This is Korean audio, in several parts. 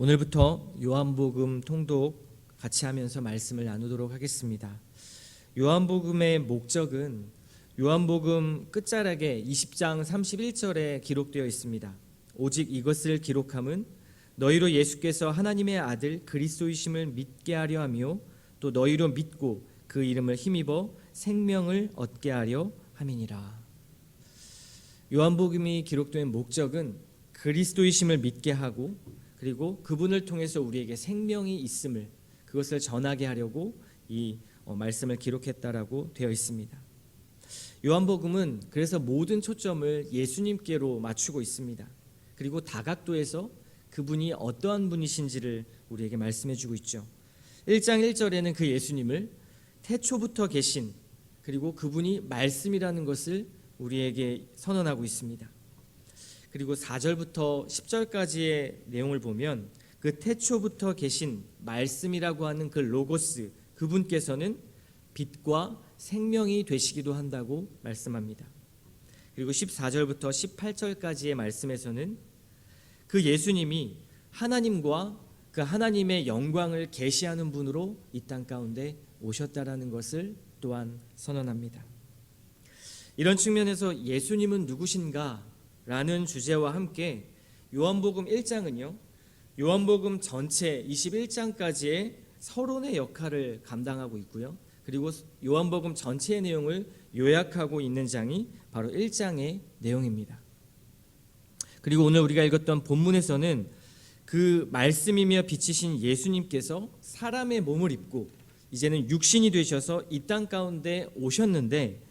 오늘부터 요한복음 통독 같이 하면서 말씀을 나누도록 하겠습니다. 요한복음의 목적은 요한복음 끝자락에 20장 31절에 기록되어 있습니다. 오직 이것을 기록함은 너희로 예수께서 하나님의 아들 그리스도이심을 믿게 하려 하며 또 너희로 믿고 그 이름을 힘입어 생명을 얻게 하려 함이니라. 요한복음이 기록된 목적은 그리스도이심을 믿게 하고 그리고 그분을 통해서 우리에게 생명이 있음을 그것을 전하게 하려고 이 말씀을 기록했다라고 되어 있습니다. 요한복음은 그래서 모든 초점을 예수님께로 맞추고 있습니다. 그리고 다각도에서 그분이 어떠한 분이신지를 우리에게 말씀해주고 있죠. 1장 1절에는 그 예수님을 태초부터 계신 그리고 그분이 말씀이라는 것을 우리에게 선언하고 있습니다. 그리고 4절부터 10절까지의 내용을 보면 그 태초부터 계신 말씀이라고 하는 그 로고스 그분께서는 빛과 생명이 되시기도 한다고 말씀합니다. 그리고 14절부터 18절까지의 말씀에서는 그 예수님이 하나님과 그 하나님의 영광을 계시하는 분으로 이 땅 가운데 오셨다라는 것을 또한 선언합니다. 이런 측면에서 예수님은 누구신가? 라는 주제와 함께 요한복음 1장은요 요한복음 전체 21장까지의 서론의 역할을 감당하고 있고요. 그리고 요한복음 전체의 내용을 요약하고 있는 장이 바로 1장의 내용입니다. 그리고 오늘 우리가 읽었던 본문에서는 그 말씀이며 빛이신 예수님께서 사람의 몸을 입고 이제는 육신이 되셔서 이 땅 가운데 오셨는데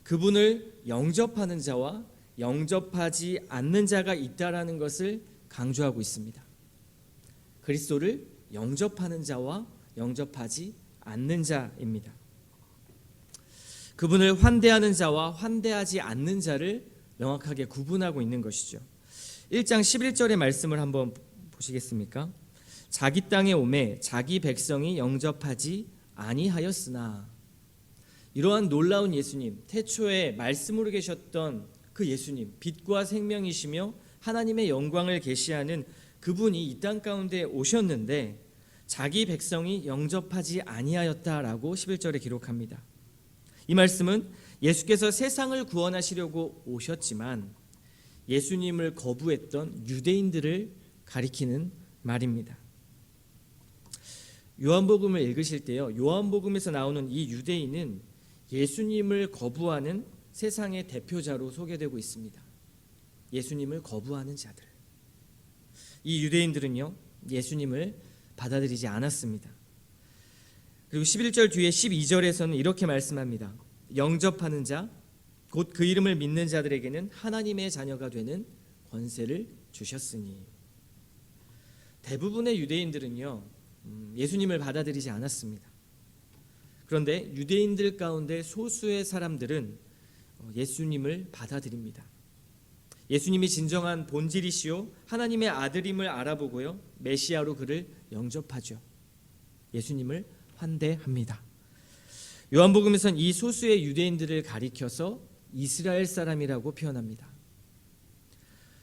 그분을 영접하는 자와 영접하지 않는 자가 있다라는 것을 강조하고 있습니다. 그리스도를 영접하는 자와 영접하지 않는 자입니다. 그분을 환대하는 자와 환대하지 않는 자를 명확하게 구분하고 있는 것이죠. 1장 11절의 말씀을 한번 보시겠습니까? 자기 땅에 오매 자기 백성이 영접하지 아니하였으나. 이러한 놀라운 예수님, 태초에 말씀으로 계셨던 그 예수님, 빛과 생명이시며 하나님의 영광을 계시하는 그분이 이 땅 가운데 오셨는데 자기 백성이 영접하지 아니하였다라고 11절에 기록합니다. 이 말씀은 예수께서 세상을 구원하시려고 오셨지만 예수님을 거부했던 유대인들을 가리키는 말입니다. 요한복음을 읽으실 때요, 요한복음에서 나오는 이 유대인은 예수님을 거부하는 세상의 대표자로 소개되고 있습니다. 예수님을 거부하는 자들. 이 유대인들은요, 예수님을 받아들이지 않았습니다. 그리고 11절 뒤에 12절에서는 이렇게 말씀합니다. 영접하는 자, 곧 그 이름을 믿는 자들에게는 하나님의 자녀가 되는 권세를 주셨으니. 대부분의 유대인들은요, 예수님을 받아들이지 않았습니다. 그런데 유대인들 가운데 소수의 사람들은 예수님을 받아들입니다. 예수님이 진정한 본질이시오 하나님의 아들임을 알아보고요, 메시아로 그를 영접하죠. 예수님을 환대합니다. 요한복음에서는 이 소수의 유대인들을 가리켜서 이스라엘 사람이라고 표현합니다.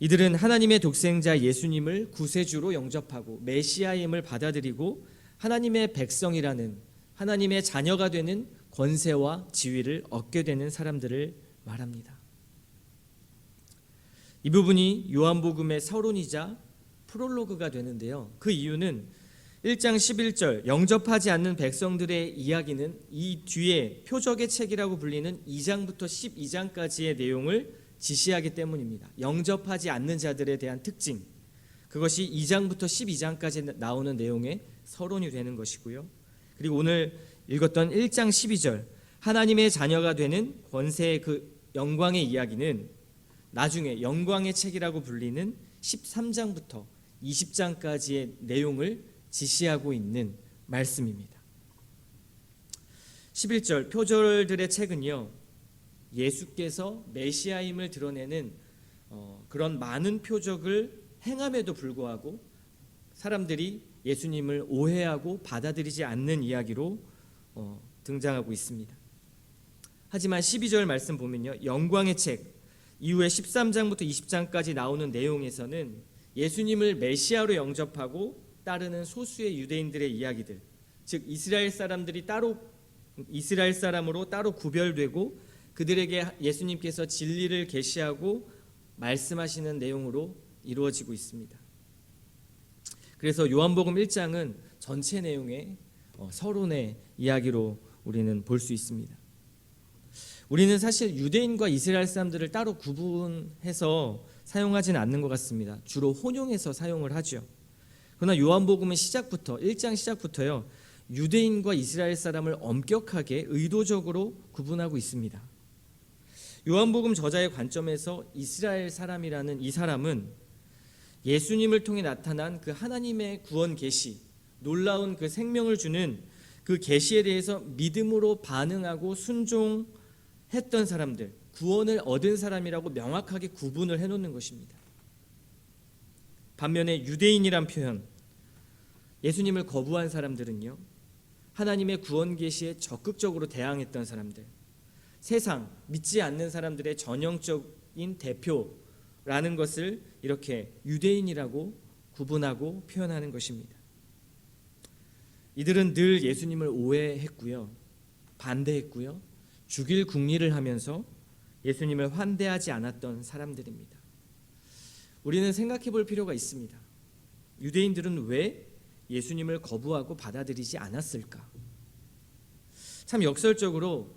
이들은 하나님의 독생자 예수님을 구세주로 영접하고 메시아임을 받아들이고 하나님의 백성이라는 하나님의 자녀가 되는 권세와 지위를 얻게 되는 사람들을 말합니다. 이 부분이 요한복음의 서론이자 프롤로그가 되는데요. 그 이유는 1장 11절 영접하지 않는 백성들의 이야기는 이 뒤에 표적의 책이라고 불리는 2장부터 12장까지의 내용을 지시하기 때문입니다. 영접하지 않는 자들에 대한 특징, 그것이 2장부터 12장까지 나오는 내용의 서론이 되는 것이고요. 그리고 오늘 읽었던 1장 12절 하나님의 자녀가 되는 권세의 그 영광의 이야기는 나중에 영광의 책이라고 불리는 13장부터 20장까지의 내용을 지시하고 있는 말씀입니다. 11절 표절들의 책은요, 예수께서 메시아임을 드러내는 그런 많은 표적을 행함에도 불구하고 사람들이 예수님을 오해하고 받아들이지 않는 이야기로 등장하고 있습니다. 하지만 12절 말씀 보면요, 영광의 책 이후에 13장부터 20장까지 나오는 내용에서는 예수님을 메시아로 영접하고 따르는 소수의 유대인들의 이야기들, 즉 이스라엘 사람으로 따로 구별되고 그들에게 예수님께서 진리를 계시하고 말씀하시는 내용으로 이루어지고 있습니다. 그래서 요한복음 1장은 전체 내용의 서론의 이야기로 우리는 볼 수 있습니다. 우리는 사실 유대인과 이스라엘 사람들을 따로 구분해서 사용하지는 않는 것 같습니다. 주로 혼용해서 사용을 하죠. 그러나 요한복음은 1장 시작부터요, 유대인과 이스라엘 사람을 엄격하게 의도적으로 구분하고 있습니다. 요한복음 저자의 관점에서 이스라엘 사람이라는 이 사람은 예수님을 통해 나타난 그 하나님의 구원 계시, 놀라운 그 생명을 주는 그 계시에 대해서 믿음으로 반응하고 순종했던 사람들, 구원을 얻은 사람이라고 명확하게 구분을 해놓는 것입니다. 반면에 유대인이란 표현, 예수님을 거부한 사람들은요, 하나님의 구원 계시에 적극적으로 대항했던 사람들, 세상 믿지 않는 사람들의 전형적인 대표라는 것을 이렇게 유대인이라고 구분하고 표현하는 것입니다. 이들은 늘 예수님을 오해했고요, 반대했고요, 죽일 궁리를 하면서 예수님을 환대하지 않았던 사람들입니다. 우리는 생각해 볼 필요가 있습니다. 유대인들은 왜 예수님을 거부하고 받아들이지 않았을까? 참 역설적으로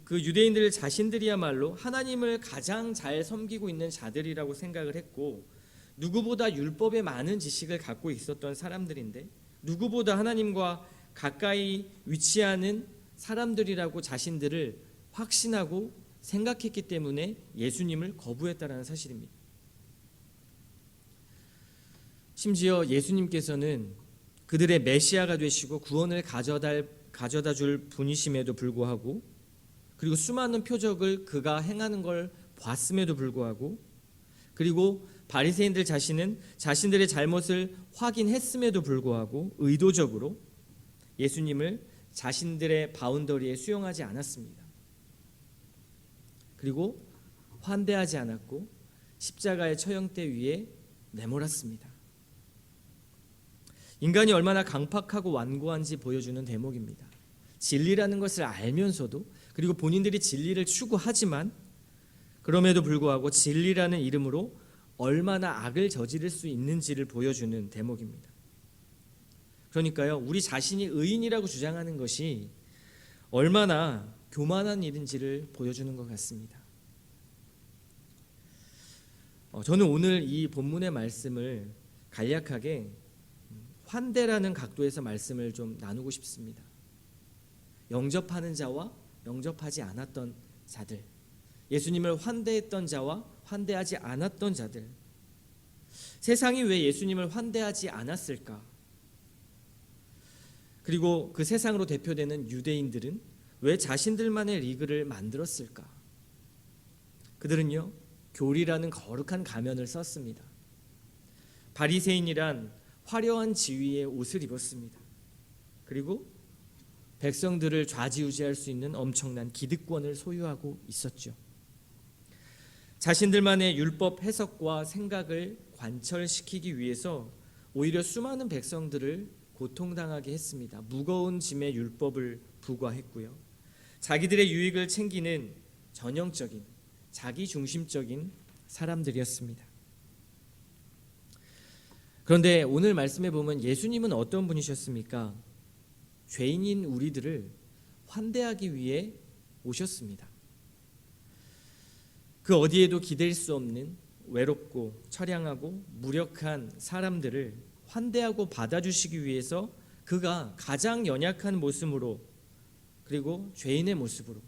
그 유대인들 자신들이야말로 하나님을 가장 잘 섬기고 있는 자들이라고 생각을 했고, 누구보다 율법에 많은 지식을 갖고 있었던 사람들인데, 누구보다 하나님과 가까이 위치하는 사람들이라고 자신들을 확신하고 생각했기 때문에 예수님을 거부했다는 사실입니다. 심지어 예수님께서는 그들의 메시아가 되시고 구원을 가져다 줄 분이심에도 불구하고, 그리고 수많은 표적을 그가 행하는 걸 봤음에도 불구하고, 그리고 바리새인들 자신은 자신들의 잘못을 확인했음에도 불구하고 의도적으로 예수님을 자신들의 바운더리에 수용하지 않았습니다. 그리고 환대하지 않았고 십자가의 처형대 위에 내몰았습니다. 인간이 얼마나 강팍하고 완고한지 보여주는 대목입니다. 진리라는 것을 알면서도, 그리고 본인들이 진리를 추구하지만 그럼에도 불구하고 진리라는 이름으로 얼마나 악을 저지를 수 있는지를 보여주는 대목입니다. 그러니까요, 우리 자신이 의인이라고 주장하는 것이 얼마나 교만한 일인지를 보여주는 것 같습니다. 저는 오늘 이 본문의 말씀을 간략하게 환대라는 각도에서 말씀을 좀 나누고 싶습니다. 영접하는 자와 영접하지 않았던 자들, 예수님을 환대했던 자와 환대하지 않았던 자들, 세상이 왜 예수님을 환대하지 않았을까? 그리고 그 세상으로 대표되는 유대인들은 왜 자신들만의 리그를 만들었을까? 그들은요, 교리라는 거룩한 가면을 썼습니다. 바리새인이란 화려한 지위의 옷을 입었습니다. 그리고 백성들을 좌지우지할 수 있는 엄청난 기득권을 소유하고 있었죠. 자신들만의 율법 해석과 생각을 관철시키기 위해서 오히려 수많은 백성들을 고통당하게 했습니다. 무거운 짐의 율법을 부과했고요. 자기들의 유익을 챙기는 전형적인 자기중심적인 사람들이었습니다. 그런데 오늘 말씀에 보면 예수님은 어떤 분이셨습니까? 죄인인 우리들을 환대하기 위해 오셨습니다. 그 어디에도 기댈 수 없는 외롭고 처량하고 무력한 사람들을 환대하고 받아주시기 위해서 그가 가장 연약한 모습으로, 그리고 죄인의 모습으로,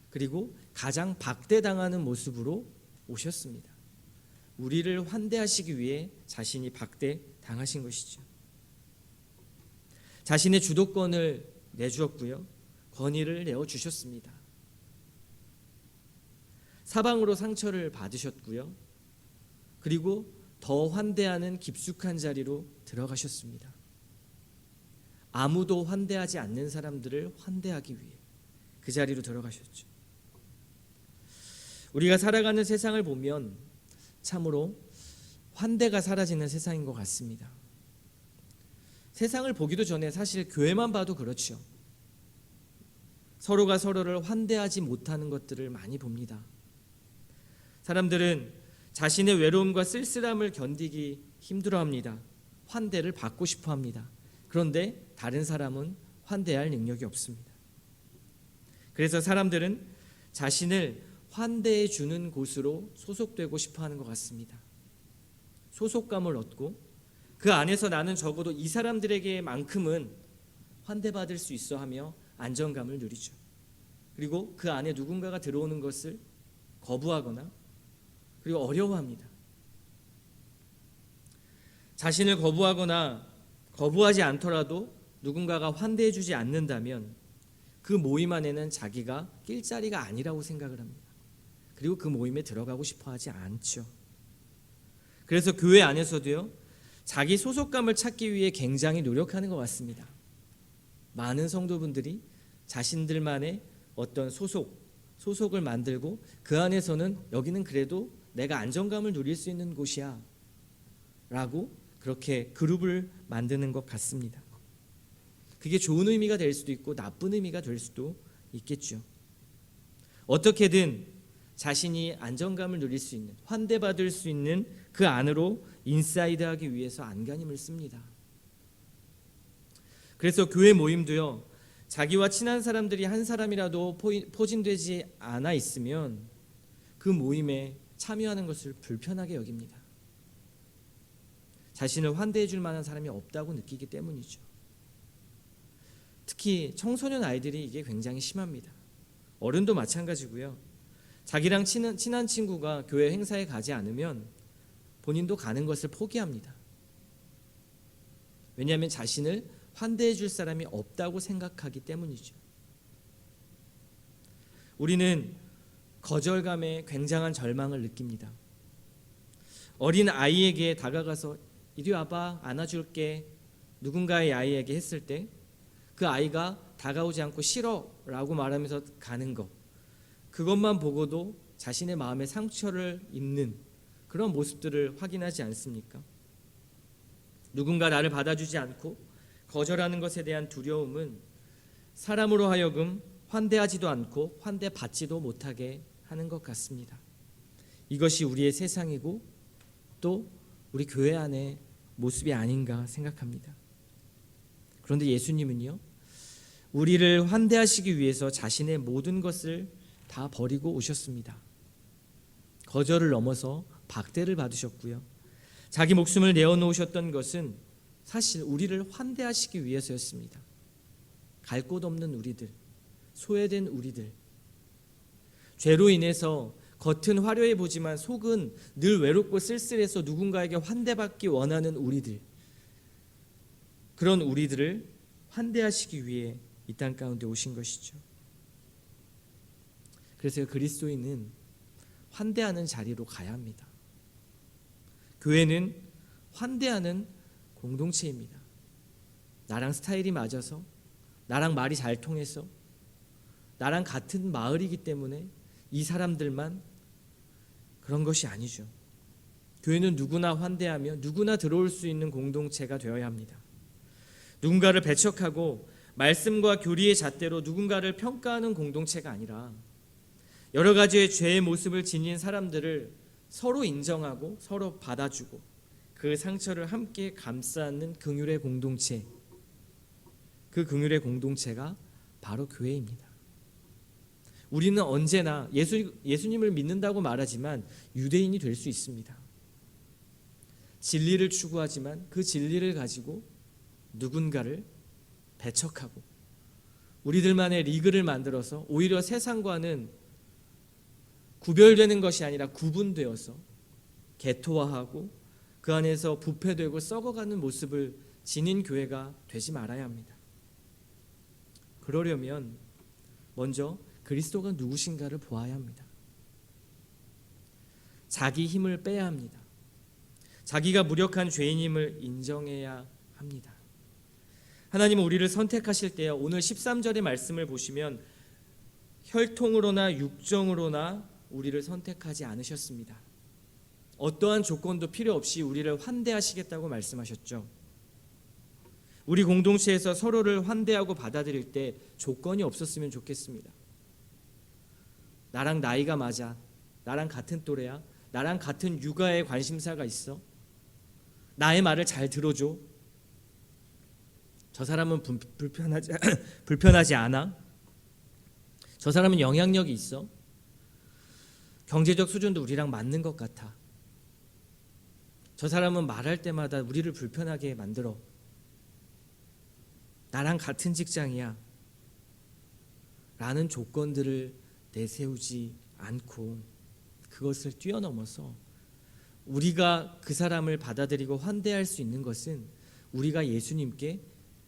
그리고 가장 박대당하는 모습으로 오셨습니다. 우리를 환대하시기 위해 자신이 박대당하신 것이죠. 자신의 주도권을 내주었고요, 권위를 내어주셨습니다. 사방으로 상처를 받으셨고요, 그리고 더 환대하는 깊숙한 자리로 들어가셨습니다. 아무도 환대하지 않는 사람들을 환대하기 위해 그 자리로 들어가셨죠. 우리가 살아가는 세상을 보면 참으로 환대가 사라지는 세상인 것 같습니다. 세상을 보기도 전에 사실 교회만 봐도 그렇죠. 서로가 서로를 환대하지 못하는 것들을 많이 봅니다. 사람들은 자신의 외로움과 쓸쓸함을 견디기 힘들어합니다. 환대를 받고 싶어합니다. 그런데 다른 사람은 환대할 능력이 없습니다. 그래서 사람들은 자신을 환대해 주는 곳으로 소속되고 싶어하는 것 같습니다. 소속감을 얻고 그 안에서 나는 적어도 이 사람들에게만큼은 환대받을 수 있어 하며 안정감을 누리죠. 그리고 그 안에 누군가가 들어오는 것을 거부하거나 그리고 어려워합니다. 자신을 거부하거나 거부하지 않더라도 누군가가 환대해 주지 않는다면 그 모임 안에는 자기가 낄 자리가 아니라고 생각을 합니다. 그리고 그 모임에 들어가고 싶어 하지 않죠. 그래서 교회 안에서도요, 자기 소속감을 찾기 위해 굉장히 노력하는 것 같습니다. 많은 성도분들이 자신들만의 어떤 소속을 만들고 그 안에서는 여기는 그래도 내가 안정감을 누릴 수 있는 곳이야 라고 그렇게 그룹을 만드는 것 같습니다. 그게 좋은 의미가 될 수도 있고 나쁜 의미가 될 수도 있겠죠. 어떻게든 자신이 안정감을 누릴 수 있는, 환대받을 수 있는 그 안으로 인사이드하기 위해서 안간힘을 씁니다. 그래서 교회 모임도요, 자기와 친한 사람들이 한 사람이라도 포진되지 않아 있으면 그 모임에 참여하는 것을 불편하게 여깁니다. 자신을 환대해 줄 만한 사람이 없다고 느끼기 때문이죠. 특히 청소년 아이들이 이게 굉장히 심합니다. 어른도 마찬가지고요. 자기랑 친한 친구가 교회 행사에 가지 않으면 본인도 가는 것을 포기합니다. 왜냐하면 자신을 환대해 줄 사람이 없다고 생각하기 때문이죠. 우리는 거절감에 굉장한 절망을 느낍니다. 어린 아이에게 다가가서 이리 와봐 안아줄게 누군가의 아이에게 했을 때 그 아이가 다가오지 않고 싫어라고 말하면서 가는 것, 그것만 보고도 자신의 마음에 상처를 입는 그런 모습들을 확인하지 않습니까? 누군가 나를 받아주지 않고 거절하는 것에 대한 두려움은 사람으로 하여금 환대하지도 않고 환대받지도 못하게 하는 것 같습니다. 이것이 우리의 세상이고 또 우리 교회 안의 모습이 아닌가 생각합니다. 그런데 예수님은요, 우리를 환대하시기 위해서 자신의 모든 것을 다 버리고 오셨습니다. 거절을 넘어서 박대를 받으셨고요. 자기 목숨을 내어놓으셨던 것은 사실 우리를 환대하시기 위해서였습니다. 갈 곳 없는 우리들, 소외된 우리들, 죄로 인해서 겉은 화려해 보지만 속은 늘 외롭고 쓸쓸해서 누군가에게 환대받기 원하는 우리들, 그런 우리들을 환대하시기 위해 이 땅 가운데 오신 것이죠. 그래서 그리스도인은 환대하는 자리로 가야 합니다. 교회는 환대하는 공동체입니다. 나랑 스타일이 맞아서, 나랑 말이 잘 통해서, 나랑 같은 마을이기 때문에 이 사람들만 그런 것이 아니죠. 교회는 누구나 환대하며 누구나 들어올 수 있는 공동체가 되어야 합니다. 누군가를 배척하고 말씀과 교리의 잣대로 누군가를 평가하는 공동체가 아니라 여러 가지의 죄의 모습을 지닌 사람들을 서로 인정하고 서로 받아주고 그 상처를 함께 감싸는 긍휼의 공동체, 그 긍휼의 공동체가 바로 교회입니다. 우리는 언제나 예수님을 믿는다고 말하지만 유대인이 될 수 있습니다. 진리를 추구하지만 그 진리를 가지고 누군가를 배척하고 우리들만의 리그를 만들어서 오히려 세상과는 구별되는 것이 아니라 구분되어서 개토화하고 그 안에서 부패되고 썩어가는 모습을 지닌 교회가 되지 말아야 합니다. 그러려면 먼저 그리스도가 누구신가를 보아야 합니다. 자기 힘을 빼야 합니다. 자기가 무력한 죄인임을 인정해야 합니다. 하나님은 우리를 선택하실 때요, 오늘 13절의 말씀을 보시면 혈통으로나 육정으로나 우리를 선택하지 않으셨습니다. 어떠한 조건도 필요 없이 우리를 환대하시겠다고 말씀하셨죠. 우리 공동체에서 서로를 환대하고 받아들일 때 조건이 없었으면 좋겠습니다. 나랑 나이가 맞아, 나랑 같은 또래야, 나랑 같은 육아에 관심사가 있어, 나의 말을 잘 들어줘, 저 사람은 불편하지 않아, 저 사람은 영향력이 있어, 경제적 수준도 우리랑 맞는 것 같아, 저 사람은 말할 때마다 우리를 불편하게 만들어, 나랑 같은 직장이야 라는 조건들을 내세우지 않고 그것을 뛰어넘어서 우리가 그 사람을 받아들이고 환대할 수 있는 것은 우리가 예수님께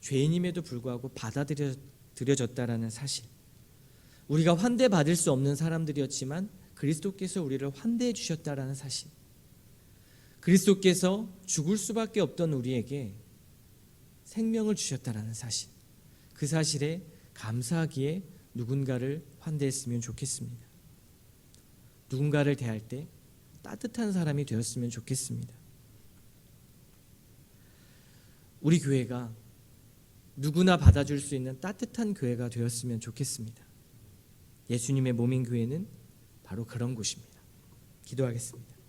죄인임에도 불구하고 받아들여졌다라는 사실, 우리가 환대받을 수 없는 사람들이었지만 그리스도께서 우리를 환대해 주셨다라는 사실, 그리스도께서 죽을 수밖에 없던 우리에게 생명을 주셨다라는 사실, 그 사실에 감사하기에 누군가를 환대했으면 좋겠습니다. 누군가를 대할 때 따뜻한 사람이 되었으면 좋겠습니다. 우리 교회가 누구나 받아줄 수 있는 따뜻한 교회가 되었으면 좋겠습니다. 예수님의 몸인 교회는 바로 그런 곳입니다. 기도하겠습니다.